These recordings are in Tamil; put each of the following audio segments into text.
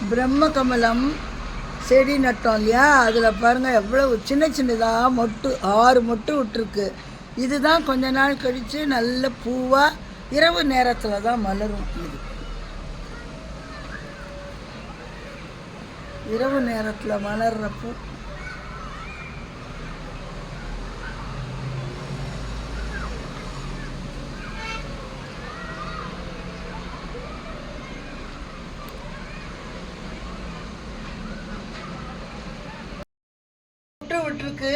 பிரம்ம கமலம் செடி நட்டோம் இல்லையா, அதில் பாருங்கள் எவ்வளோ சின்ன சின்னதாக மொட்டு 6 மொட்டு விட்டுருக்கு. இதுதான் கொஞ்ச நாள் கழித்து நல்ல பூவாக இரவு நேரத்தில் தான் மலரும். இது இரவு நேரத்தில் மலர்ற பூ. விட்டுருக்கு.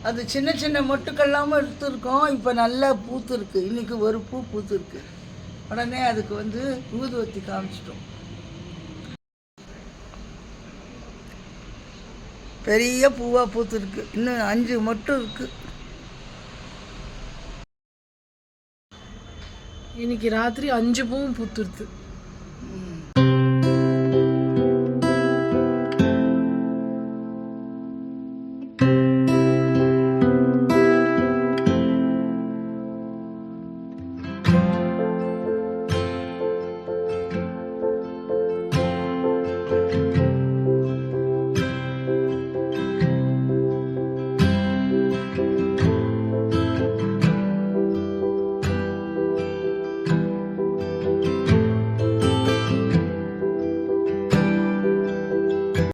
அது சின்ன சின்ன மொட்டுக்கெல்லாமல் எடுத்துருக்கோம். இப்போ நல்லா பூத்துருக்கு. இன்றைக்கி ஒரு பூ பூத்துருக்கு. உடனே அதுக்கு ஊதுவத்தி காமிச்சிட்டோம். பெரிய பூவாக பூத்துருக்கு. இன்னும் 5 மொட்டு இருக்குது. இன்னைக்கு ராத்திரி 5 பூவும் பூத்துருது.